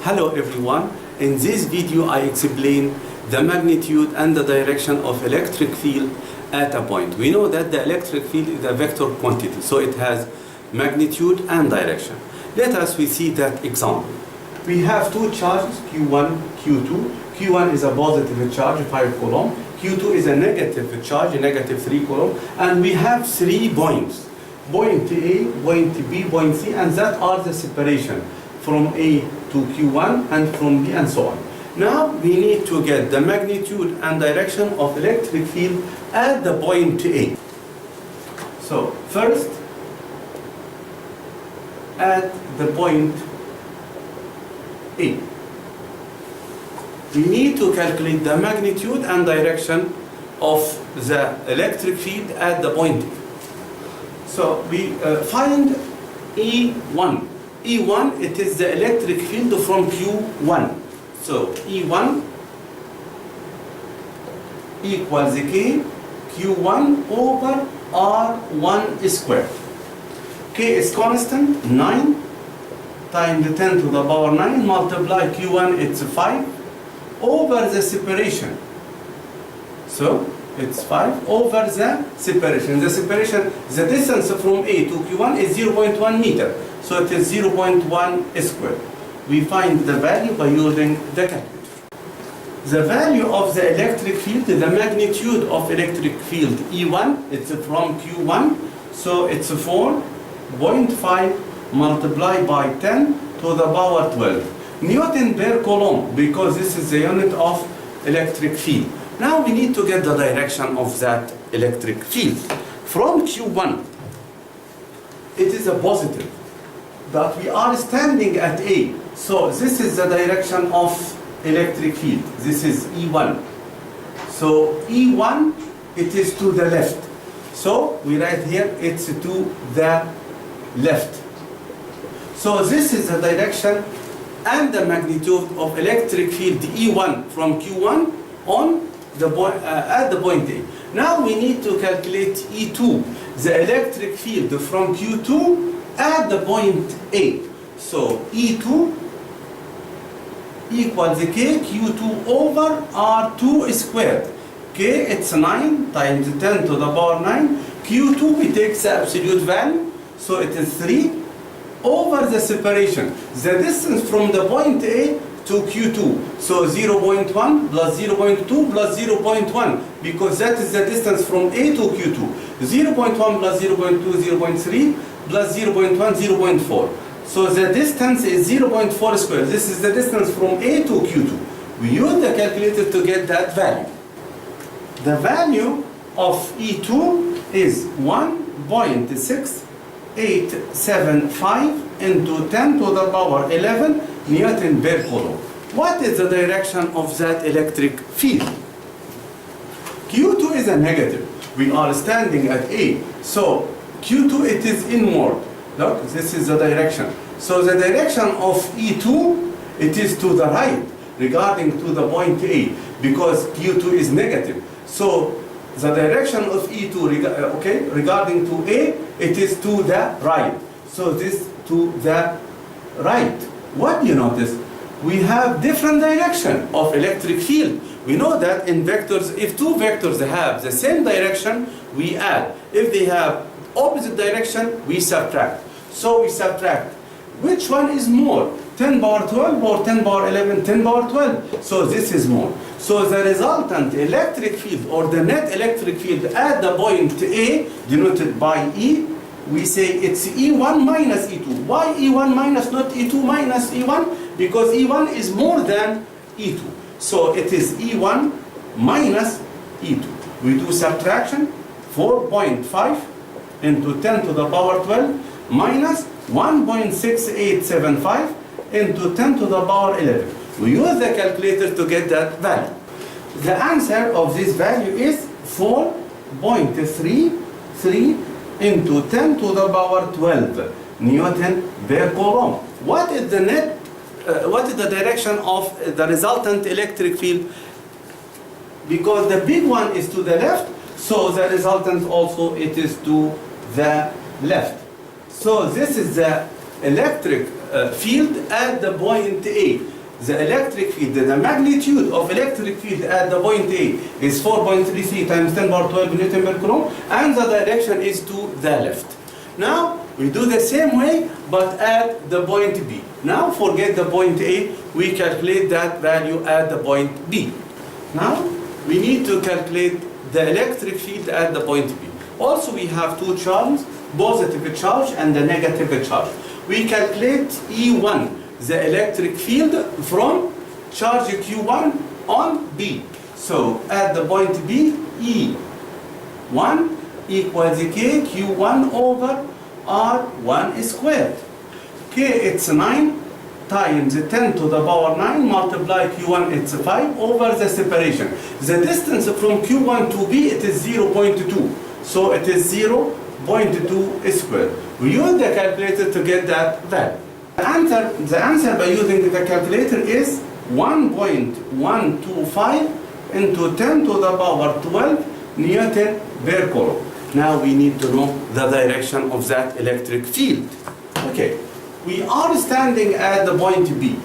Hello everyone, in this video I explain the magnitude and the direction of electric field at a point. We know that the electric field is a vector quantity, so it has magnitude and direction. Let us see that example. We have two charges, Q1, Q2. Q1 is a positive charge, 5 coulomb. Q2 is a negative charge, negative 3 coulomb. And we have 3 points. Point A, point B, point C, and that are the separation from A to Q1 and from B and so on. Now we need to get the magnitude and direction of electric field at the point A. So first, at the point A, we need to calculate the magnitude and direction of the electric field at the point A. So we find E1. E1, it is the electric field from Q1. So E1 equals K Q1 over R1 squared. K is constant, 9 times 10 to the power 9, multiply Q1, it's 5, over the separation. So it's 5 over the separation. The separation, the distance from A to Q1 is 0.1 meter. So it is 0.1 squared. We find the value by using the calculator. The value of the electric field, the magnitude of electric field E1, it's from Q1. So it's 4.5 multiplied by 10 to the power 12. Newton per coulomb, because this is the unit of electric field. Now we need to get the direction of that electric field. From Q1, it is a positive, but we are standing at A. So this is the direction of electric field. This is E1. So E1, it is to the left. So we write here, it's to the left. So this is the direction and the magnitude of electric field E1 from Q1 on the at the point A. Now we need to calculate E2, the electric field from Q2 at the point A. So E2 equals K Q2 over R2 squared. K, it's 9 times 10 to the power 9. Q2, we take the absolute value, so it is 3 over the separation. The distance from the point A to Q2. So 0.1 plus 0.2 plus 0.1, because that is the distance from A to Q2. 0.1 plus 0.2, 0.3 plus 0.1, 0.4. So the distance is 0.4 squared. This is the distance from A to Q2. We use the calculator to get that value. The value of E2 is 1.6875 into 10 to the power 11 Newton per coulomb. What is the direction of that electric field? Q2 is a negative. We are standing at A. So Q2, it is inward. Look, this is the direction. So the direction of E2, it is to the right regarding to the point A, because Q2 is negative. So the direction of E2 regarding to A, it is to the right. So this to the right. What do you notice? We have different direction of electric field. We know that in vectors, if two vectors have the same direction, we add. If they have opposite direction, we subtract. So we subtract. Which one is more? 10 power 12 or 10 power 11, 10 power 12. So this is more. So the resultant electric field or the net electric field at the point A, denoted by E, we say it's E1 minus E2. Why E1 minus, not E2 minus E1? Because E1 is more than E2. So it is E1 minus E2. We do subtraction, 4.5 into 10 to the power 12 minus 1.6875 into 10 to the power 11. We use the calculator to get that value. The answer of this value is 4.33 into 10 to the power 12 Newton per coulomb. What is the net? What is the direction of the resultant electric field? Because the big one is to the left, so the resultant also it is to the left. So this is the electric field at the point A. the electric field, the magnitude of electric field at the point A is 4.33 times 10 power 12 Newton per Coulomb, and the direction is to the left. Now, we do the same way, but at the point B. Now, forget the point A, we calculate that value at the point B. Now, we need to calculate the electric field at the point B. Also, we have two charges, positive charge and the negative charge. We calculate E1, the electric field, from charge Q1 on B. So, at the point B, E1 equals K Q1 over R1 squared. K, it's 9 times 10 to the power 9 multiply Q1, it's 5 over the separation. The distance from Q1 to B, it is 0.2. So it is 0.2 squared. We use the calculator to get that value. The answer by using the calculator is 1.125 into 10 to the power 12 Newton per Coulomb. Now we need to know the direction of that electric field. Okay, we are standing at the point B.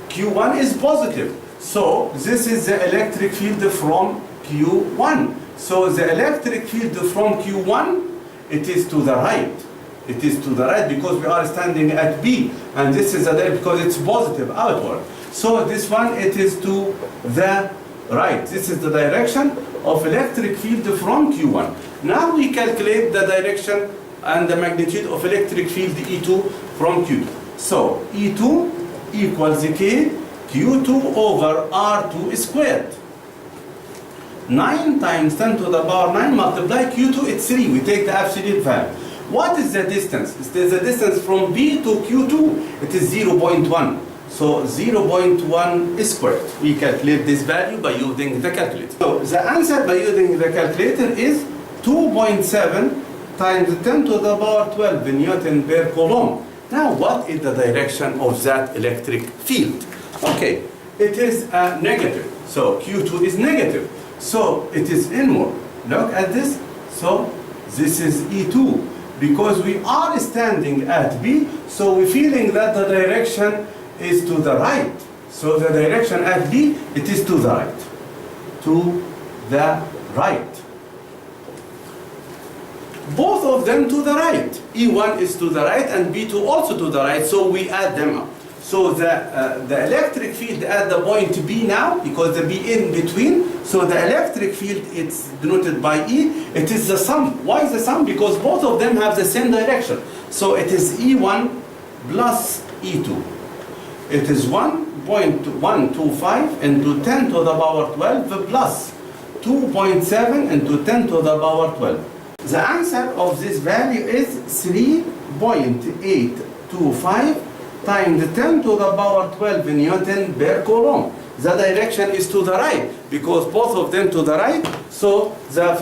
Q1 is positive. So this is the electric field from Q1. So the electric field from Q1, it is to the right. It is to the right because we are standing at B. And this is the because it's positive outward. So this one, it is to the right. This is the direction of electric field from Q1. Now we calculate the direction and the magnitude of electric field E2 from Q2. So E2 equals K Q2 over R2 squared. 9 times 10 to the power 9 multiply Q2, it's 3. We take the absolute value. What is the distance? It is the distance from B to Q2. It is 0.1. So 0.1 squared. We calculate this value by using the calculator. So the answer by using the calculator is 2.7 times 10 to the power 12 Newton per Coulomb. Now what is the direction of that electric field? Okay, it is negative. So Q2 is negative. So it is inward. Look at this. So this is E2. Because we are standing at B, so we're feeling that the direction is to the right. So the direction at B, it is to the right. To the right. Both of them to the right. E1 is to the right and B2 also to the right, so we add them up. So the electric field at the point B now, because the B in between, so the electric field, it's denoted by E, it is the sum. Why is the sum? Because both of them have the same direction. So it is E1 plus E2. It is 1.125 into 10 to the power 12 plus 2.7 into 10 to the power 12. The answer of this value is 3.825 times 10 to the power 12 Newton per Coulomb. The direction is to the right because both of them to the right. So the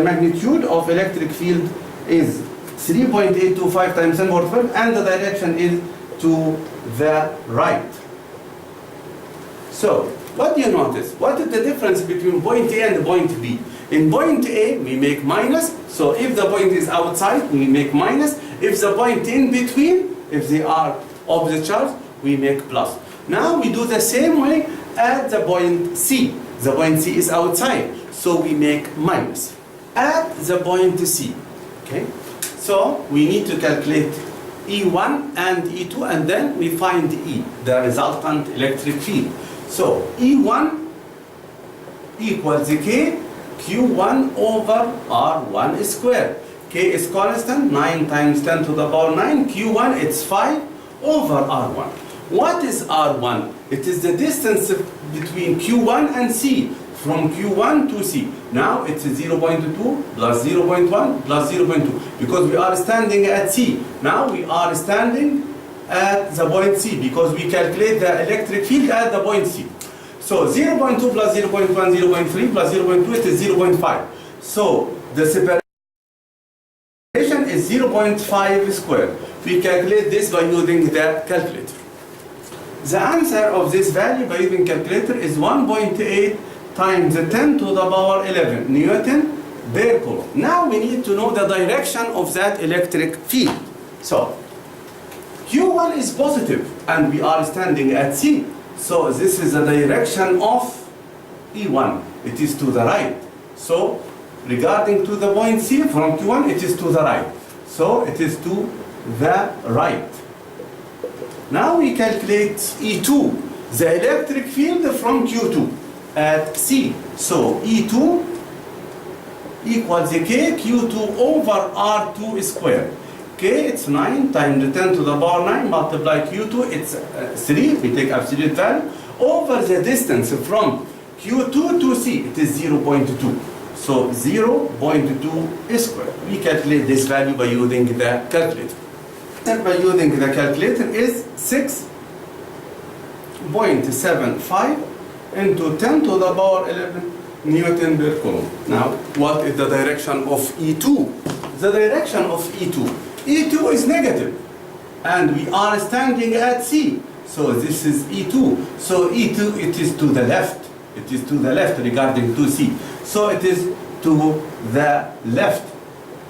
magnitude of electric field is 3.825 times 10 to the power 12, and the direction is to the right. So what do you notice? What is the difference between point A and point B? In point A, we make minus. So if the point is outside, we make minus. If the point in between, if they are opposite charge, we make plus. Now we do the same way at the point C. The point C is outside, so we make minus. At the point C, okay? So we need to calculate E1 and E2, and then we find E, the resultant electric field. So E1 equals K Q1 over R1 squared. K is constant, 9 times 10 to the power 9. Q1, it's 5 over R1. What is R1? It is the distance between Q1 and C, from Q1 to C. Now it's 0.2 plus 0.1 plus 0.2, because we are standing at C. Now we are standing at the point C, because we calculate the electric field at the point C. So 0.2 plus 0.1, 0.3 plus 0.2, it is 0.5. So the separation is 0.5 squared. We calculate this by using the calculator. The answer of this value by using calculator is 1.8 times 10 to the power 11 Newton per Coulomb. Now we need to know the direction of that electric field. So Q1 is positive, and we are standing at C. So this is the direction of E1. It is to the right. So regarding to the point C from Q1, it is to the right. So it is to the right. Now we calculate E2, the electric field from Q2 at C. So E2 equals K Q2 over R2 squared. K, it's 9 times 10 to the power 9, multiply Q2, it's 3, we take absolute value, over the distance from Q2 to C, it is 0.2. So 0.2 squared. We calculate this value by using the calculator. And by using the calculator is 6.75 into 10 to the power 11 Newton per Coulomb. Now, what is the direction of E2? The direction of E2. E2 is negative, and we are standing at C. So this is E2. So E2, it is to the left. It is to the left regarding to C. So it is to the left.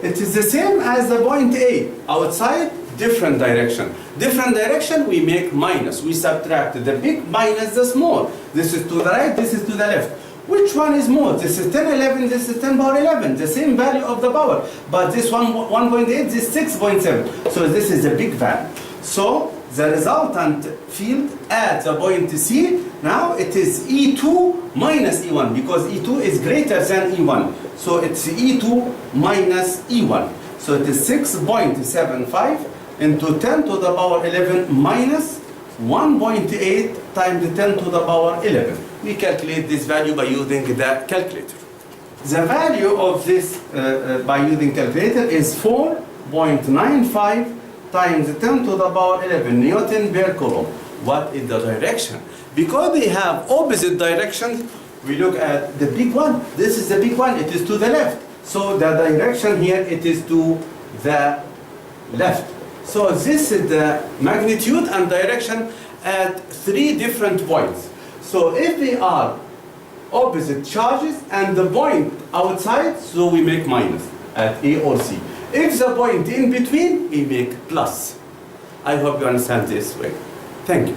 It is the same as the point A. Outside, different direction. Different direction, we make minus. We subtract the big minus the small. This is to the right, this is to the left. Which one is more? This is 10, 11, this is 10 power 11. The same value of the power. But this one 1.8, this 6.7. So this is a big value. So the resultant field at the point C, now it is E2 minus E1, because E2 is greater than E1. So it's E2 minus E1. So it is 6.75 into 10 to the power 11 minus 1.8 times 10 to the power 11. We calculate this value by using the calculator. The value of this by using calculator is 4.95 times 10 to the power 11 Newton per Coulomb. What is the direction? Because they have opposite directions, we look at the big one. This is the big one, it is to the left. So the direction here, it is to the left. So this is the magnitude and direction at 3 different points. So if they are opposite charges and the point outside, so we make minus at A or C. If the point in between, we make plus. I hope you understand this way. Thank you.